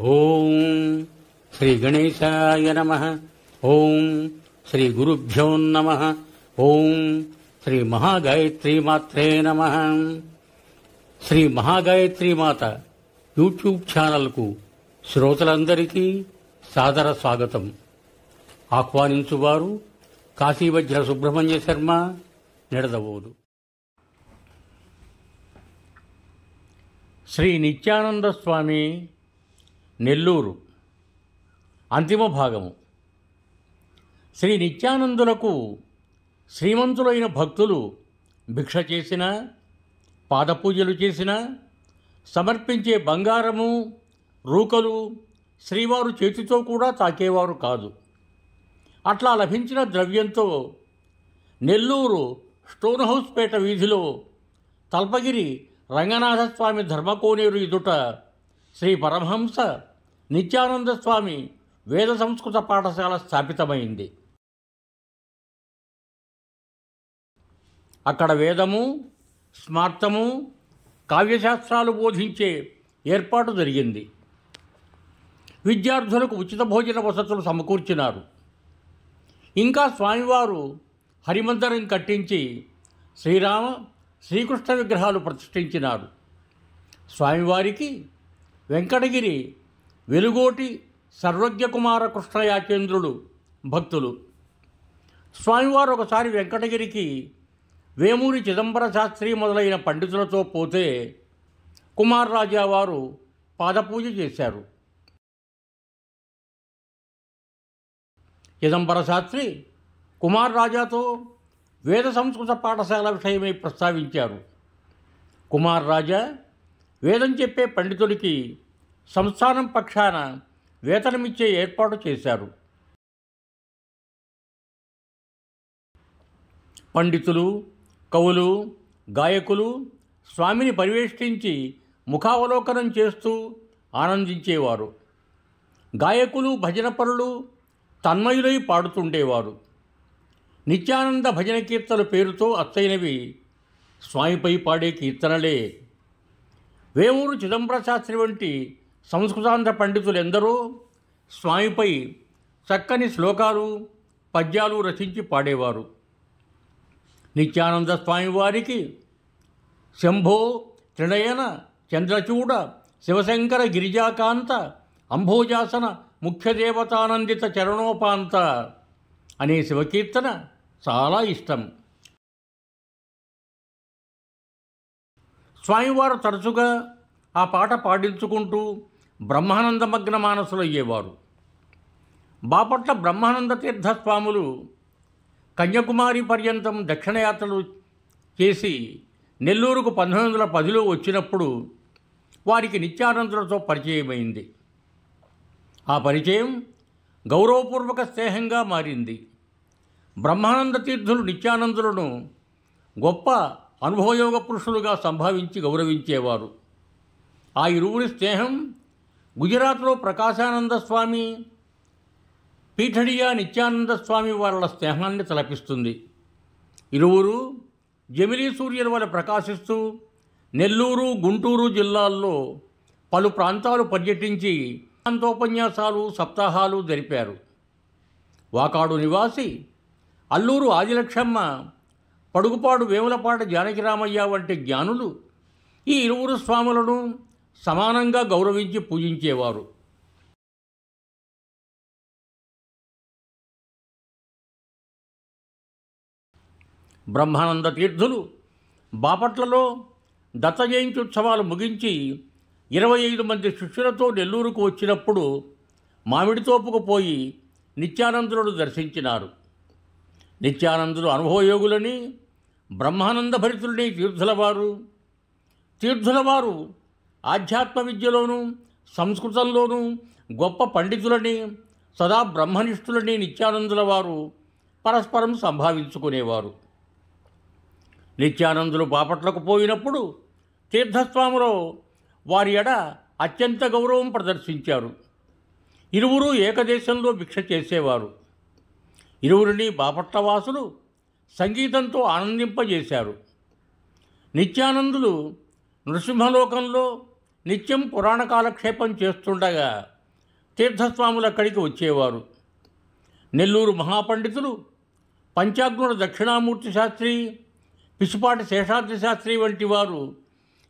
ఓం శ్రీ గణేశాయ నమః. ఓం శ్రీ గురుభ్యో నమః. ఓం శ్రీ మహాగాయత్రీమాత్రే నమః. శ్రీ మహాగాయత్రీమాత యూట్యూబ్ ఛానల్కు శ్రోతలందరికీ సాదర స్వాగతం. ఆహ్వానించువారు కాశీవజ్ర సుబ్రహ్మణ్య శర్మ, నిడదవోలు. శ్రీ నిత్యానంద స్వామి, నెల్లూరు. అంతిమ భాగము. శ్రీ నిత్యానందులకు శ్రీమంతులైన భక్తులు భిక్ష చేసిన, పాదపూజలు చేసిన, సమర్పించే బంగారము, రూకలు శ్రీవారు చేతితో కూడా తాకేవారు కాదు. అట్లా లభించిన ద్రవ్యంతో నెల్లూరు స్టోన్ హౌస్ పేట వీధిలో తల్పగిరి రంగనాథస్వామి ధర్మకోనేరు ఎదుట శ్రీ పరమహంస నిత్యానంద స్వామి వేద సంస్కృత పాఠశాల స్థాపితమైంది. అక్కడ వేదము, స్మార్తము, కావ్యశాస్త్రాలు బోధించే ఏర్పాటు జరిగింది. విద్యార్థులకు ఉచిత భోజన వసతులు సమకూర్చినారు. ఇంకా స్వామివారు హరిమందిరం కట్టించి శ్రీరామ, శ్రీకృష్ణ విగ్రహాలు ప్రతిష్ఠించినారు. స్వామివారికి వెంకటగిరి వెలుగోటి సర్వజ్ఞకుమార కృష్ణయాచేంద్రుడు భక్తులు. స్వామివారు ఒకసారి వెంకటగిరికి వేమూరి చిదంబర శాస్త్రి మొదలైన పండితులతో పోతే కుమార్ రాజా వారు పాదపూజ చేశారు. చిదంబర శాస్త్రి కుమార్ రాజాతో వేద సంస్కృత పాఠశాల విషయమై ప్రస్తావించారు. కుమార్ రాజా వేదం చెప్పే పండితుడికి సంస్థానం పక్షాన వేతనమిచ్చే ఏర్పాటు చేశారు. పండితులు, కవులు, గాయకులు స్వామిని పరివేష్టించి ముఖావలోకనం చేస్తూ ఆనందించేవారు. గాయకులు, భజనపరులు తన్మయులై పాడుతుండేవారు. నిత్యానంద భజన కీర్తన పేరుతో అచ్చైనవి స్వామిపై పాడే కీర్తనలే. వేమూరు చిదంబర శాస్త్రి వంటి సంస్కృతాంధ్ర పండితులెందరో స్వామిపై చక్కని శ్లోకాలు, పద్యాలు రచించి పాడేవారు. నిత్యానంద స్వామివారికి శంభో త్రినయన చంద్రచూడ శివశంకర గిరిజాకాంత అంభోజాసన ముఖ్యదేవతానందిత చరణోపాంత అనే శివకీర్తన చాలా ఇష్టం. స్వామివారు తరచుగా ఆ పాట పాడించుకుంటూ బ్రహ్మానందమగ్న మానసులయ్యేవారు. బాపట్ల బ్రహ్మానంద తీర్థస్వాములు కన్యాకుమారి పర్యంతం దక్షిణయాత్రలు చేసి నెల్లూరుకు 1910లో వచ్చినప్పుడు వారికి నిత్యానందులతో పరిచయమైంది. ఆ పరిచయం గౌరవపూర్వక స్నేహంగా మారింది. బ్రహ్మానంద తీర్థులు నిత్యానందులను గొప్ప అనుభవయోగ పురుషులుగా సంభావించి గౌరవించేవారు. ఆ ఇరువురి స్నేహం గుజరాత్లో ప్రకాశానంద స్వామి, పీఠడియా నిత్యానంద స్వామి వాళ్ళ స్నేహాన్ని తలపిస్తుంది. ఇరువురు జమిలీ సూర్యుల వలె ప్రకాశిస్తూ నెల్లూరు, గుంటూరు జిల్లాల్లో పలు ప్రాంతాలు పర్యటించి వేదాంతోపన్యాసాలు, సప్తాహాలు జరిపారు. వాకాడు నివాసి అల్లూరు ఆదిలక్ష్మమ్మ, పడుగుపాడు వేములపాటి జానకిరామయ్య వంటి జ్ఞానులు ఈ ఇరువురు స్వాములను సమానంగా గౌరవించి పూజించేవారు. బ్రహ్మానంద తీర్థులు బాపట్లలో దత్త జయంతి ఉత్సవాలు ముగించి 25 మంది శిష్యులతో నెల్లూరుకు వచ్చినప్పుడు మామిడితోపుకు పోయి నిత్యానందులను దర్శించినారు. నిత్యానందులు అనుభవయోగులని, బ్రహ్మానంద భరితులని తీర్థులవారు ఆధ్యాత్మ విద్యలోనూ సంస్కృతంలోనూ గొప్ప పండితులని, సదా బ్రహ్మనిష్ఠులని నిత్యానందుల వారు పరస్పరం సంభావించుకునేవారు. నిత్యానందులు బాపట్లకు పోయినప్పుడు తీర్థస్వాములో వారి ఎడ అత్యంత గౌరవం ప్రదర్శించారు. ఇరువురు ఏకదేశంలో భిక్ష చేసేవారు. ఇరువురిని బాపట్లవాసులు సంగీతంతో ఆనందింపజేశారు. నిత్యానందులు నృసింహలోకంలో నిత్యం పురాణ కాలక్షేపం చేస్తుండగా తీర్థస్వాములు అక్కడికి వచ్చేవారు. నెల్లూరు మహాపండితులు పంచాగ్నుల దక్షిణామూర్తి శాస్త్రి, పిసిపాటి శేషాద్రి శాస్త్రి వంటి వారు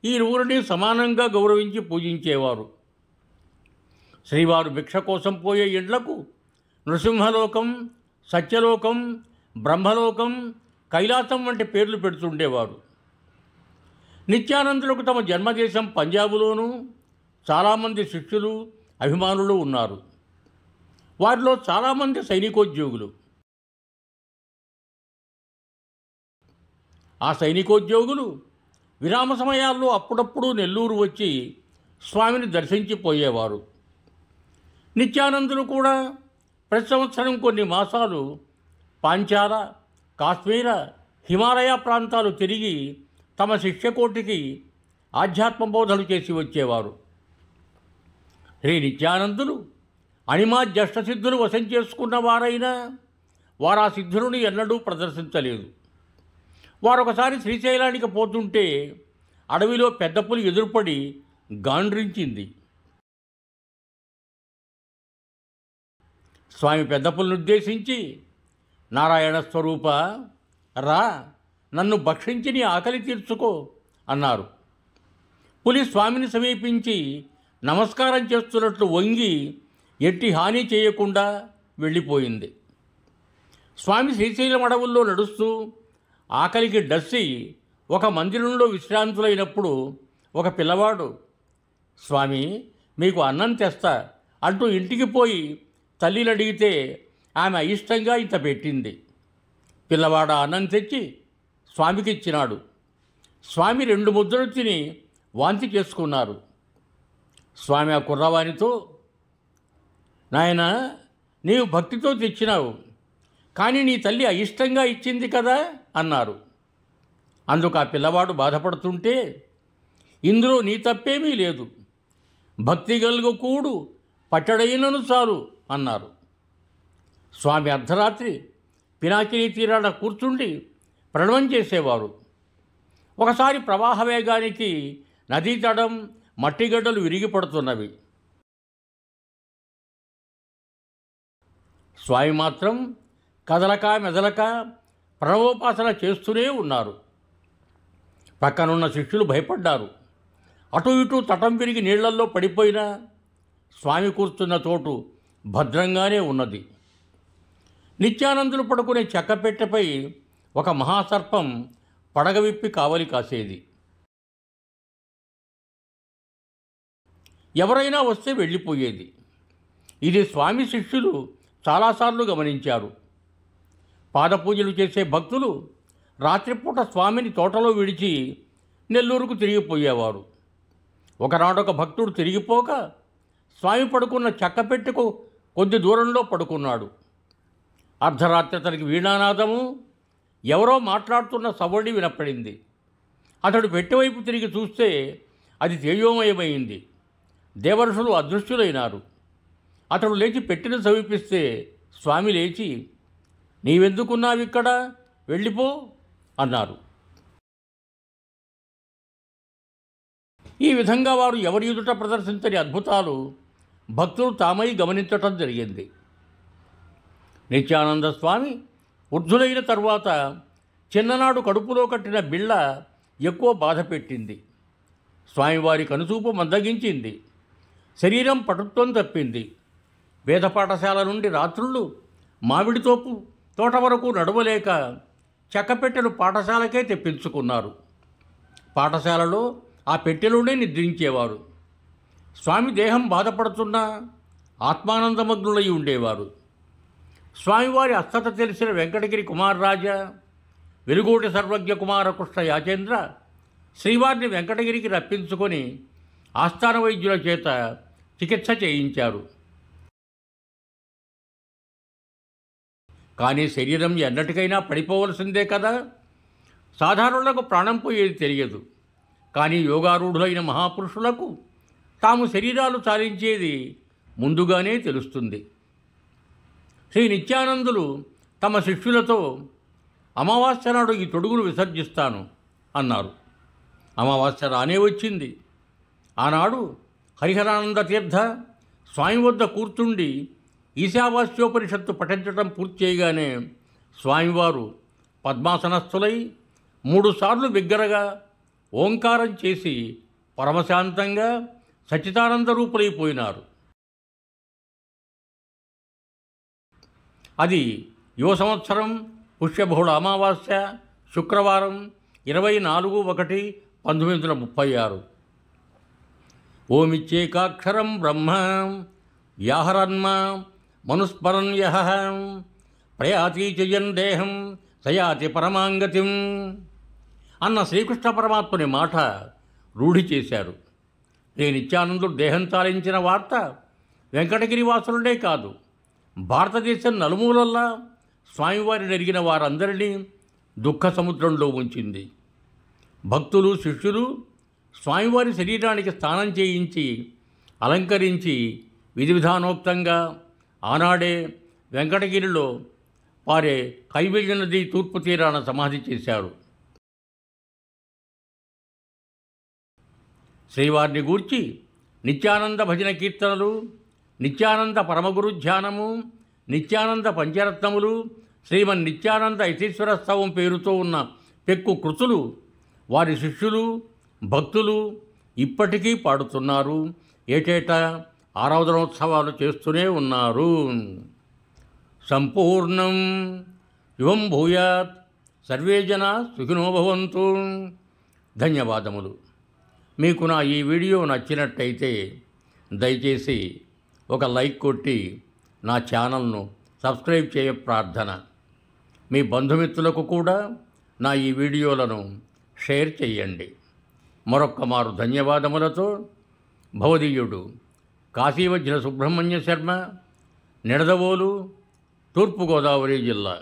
ఈ ఇరువురిని సమానంగా గౌరవించి పూజించేవారు. శ్రీవారు భిక్ష కోసం పోయే ఇండ్లకు నృసింహలోకం, సత్యలోకం, బ్రహ్మలోకం, కైలాసం వంటి పేర్లు పెడుతుండేవారు. నిత్యానందులకు తమ జన్మదేశం పంజాబులోనూ చాలామంది శిష్యులు, అభిమానులు ఉన్నారు. వారిలో చాలామంది సైనికోద్యోగులు. ఆ సైనికోద్యోగులు విరామ సమయాల్లో అప్పుడప్పుడు నెల్లూరు వచ్చి స్వామిని దర్శించిపోయేవారు. నిత్యానందులు కూడా ప్రతి సంవత్సరం కొన్ని మాసాలు పాంచాల, కాశ్మీర, హిమాలయ ప్రాంతాలు తిరిగి తమ శిష్యకోటికి ఆధ్యాత్మ బోధనలు చేసి వచ్చేవారు. శ్రీ నిత్యానందులు అణిమాధ్యష్టసిద్ధులు వశం చేసుకున్న వారైనా వారు ఆ సిద్ధులను ఎన్నడూ ప్రదర్శించలేదు. వారొకసారి శ్రీశైలానికి పోతుంటే అడవిలో పెద్ద పులి ఎదురుపడి గాండ్రించింది. స్వామి పెద్ద పులిని ఉద్దేశించి, నారాయణ స్వరూప, రా, నన్ను భక్షించి నీ ఆకలి తీర్చుకో అన్నారు. పులి స్వామిని సమీపించి నమస్కారం చేస్తున్నట్లు వంగి ఎట్టి హాని చేయకుండా వెళ్ళిపోయింది. స్వామి శ్రీశైలం అడవుల్లో నడుస్తూ ఆకలికి డస్సి ఒక మందిరంలో విశ్రాంతులైనప్పుడు ఒక పిల్లవాడు, స్వామి మీకు అన్నం తెస్తా అంటూ ఇంటికి పోయి తల్లిని అడిగితే ఆమె అయిష్టంగా ఇంత పెట్టింది. పిల్లవాడు అన్నం తెచ్చి స్వామికి ఇచ్చినాడు. స్వామి 2 ముద్దలు తిని వాంతి చేసుకున్నారు. స్వామి ఆ కుర్రవానితో, నాయనా, నీవు భక్తితో తెచ్చినావు, కానీ నీ తల్లి అయిష్టంగా ఇచ్చింది కదా అన్నారు. అందుకు ఆ పిల్లవాడు బాధపడుతుంటే, ఇందులో నీ తప్పేమీ లేదు, భక్తి గలుగు కూడు పట్టడైనను చాలు అన్నారు. స్వామి అర్ధరాత్రి పినాకినీ తీరాన కూర్చుండి ప్రణవం చేసేవారు. ఒకసారి ప్రవాహ వేగానికి నదీ తడం, మట్టిగడ్డలు విరిగిపడుతున్నవి. స్వామి మాత్రం కదలక మెదలక ప్రణవోపాసన చేస్తూనే ఉన్నారు. పక్కనున్న శిష్యులు భయపడ్డారు. అటు ఇటు తటం విరిగి నీళ్లల్లో పడిపోయినా స్వామి కూర్చున్న చోటు భద్రంగానే ఉన్నది. నిత్యానందులు పడుకునే చెక్కపెట్టెపై ఒక మహాసర్పం పడగ విప్పి కావలి కాసేది. ఎవరైనా వస్తే వెళ్ళిపోయేది. ఇది స్వామి శిష్యులు చాలాసార్లు గమనించారు. పాదపూజలు చేసే భక్తులు రాత్రిపూట స్వామిని తోటలో విడిచి నెల్లూరుకు తిరిగిపోయేవారు. ఒకనాడొక భక్తుడు తిరిగిపోక స్వామి పడుకున్న చెక్కపెట్టెకు కొద్ది దూరంలో పడుకున్నాడు. అర్ధరాత్రి అతనికి వీణానాదము, ఎవరో మాట్లాడుతున్న సవ్వడి వినపడింది. అతడు పెట్టెవైపు తిరిగి చూస్తే అది తేజోమయమైంది. దేవర్షులు అదృశ్యులైనారు. అతడు లేచి పెట్టెను సమీపిస్తే స్వామి లేచి, నీవెందుకున్నావిక్కడ, వెళ్ళిపో అన్నారు. ఈ విధంగా వారు ఎవరి ఎదుట ప్రదర్శించని అద్భుతాలు భక్తులు తామై గమనించటం జరిగింది. నిత్యానంద స్వామి వృద్ధులైన తరువాత చిన్ననాడు కడుపులో కట్టిన బిళ్ళ ఎక్కువ బాధ పెట్టింది. స్వామివారి కనుచూపు మందగించింది. శరీరం పటుత్వం తప్పింది. వేద పాఠశాల నుండి రాత్రుళ్ళు మామిడి తోట వరకు నడవలేక చెక్కపెట్టెలు పాఠశాలకే తెప్పించుకున్నారు. పాఠశాలలో ఆ పెట్టెలోనే నిద్రించేవారు. స్వామి దేహం బాధపడుతున్నా ఆత్మానందమగ్నులై ఉండేవారు. స్వామివారి అస్థత తెలిసిన వెంకటగిరి కుమారరాజా, వెలుగోటి సర్వజ్ఞ కుమారకృష్ణ యాచేంద్ర శ్రీవారిని వెంకటగిరికి రప్పించుకొని ఆస్థాన వైద్యుల చేత చికిత్స చేయించారు. కానీ శరీరం ఎన్నటికైనా పడిపోవలసిందే కదా. సాధారణులకు ప్రాణం పోయేది తెలియదు. కానీ యోగారూఢులైన మహాపురుషులకు తాము శరీరాలు చాలించేది ముందుగానే తెలుస్తుంది. శ్రీ నిత్యానందులు తమ శిష్యులతో, అమావాస్య నాడు ఈ తొడుగును విసర్జిస్తాను అన్నారు. అమావాస్య రానే వచ్చింది. ఆనాడు హరిహరానంద తీర్థ స్వామి వద్ద కూర్చుండి ఈశావాస్యోపనిషత్తు పఠించటం పూర్తి చేయగానే స్వామివారు పద్మాసనస్థులై 3 సార్లు బిగ్గరగా ఓంకారం చేసి పరమశాంతంగా సచ్చిదానంద రూపులైపోయినారు. అది యువ సంవత్సరం పుష్యబహుళ అమావాస్య శుక్రవారం 24/1/1936. ఓమిచ్చేకాక్షరం బ్రహ్మ యాహరన్మ మనుస్మరన్ యః ప్రయాతి చయన్ దేహం సయాతి పరమాంగతిం అన్న శ్రీకృష్ణ పరమాత్ముని మాట రూఢి చేశారు. శ్రీ నిత్యానందుడు దేహం తాలించిన వార్త వెంకటగిరి వాసులుడే కాదు, భారతదేశం నలుమూలల్లా స్వామివారిని ఎరిగిన వారందరినీ దుఃఖ సముద్రంలో ఉంచింది. భక్తులు శిష్యులు స్వామివారి శరీరానికి స్నానం చేయించి అలంకరించి విధి విధానోక్తంగా ఆనాడే వెంకటగిరిలో పారే కైవల్య నది తూర్పు తీరాన సమాధి చేశారు. శ్రీవారిని గూర్చి నిత్యానంద భజన కీర్తనలు, నిత్యానంద పరమగురు ధ్యానము, నిత్యానంద పంచరత్నములు, శ్రీమన్ నిత్యానంద యతీశ్వరస్తవం పేరుతో ఉన్న పెక్కు కృతులు వారి శిష్యులు భక్తులు ఇప్పటికీ పాడుతున్నారు. ఏటేటా ఆరాధనోత్సవాలు చేస్తూనే ఉన్నారు. సంపూర్ణం యువం భూయాత్ సర్వే జనా సుఖినో భవంతు. ధన్యవాదములు. మీకు నా ఈ వీడియో నచ్చినట్టయితే దయచేసి ఒక లైక్ కొట్టి నా ఛానల్ను సబ్స్క్రైబ్ చేయ ప్రార్థన. మీ బంధుమిత్రులకు కూడా నా ఈ వీడియోలను షేర్ చేయండి. మరొక్క మారు ధన్యవాదములతో భవదీయుడు కాశీవజ్ర సుబ్రహ్మణ్య శర్మ, నిడదవోలు, తూర్పుగోదావరి జిల్లా.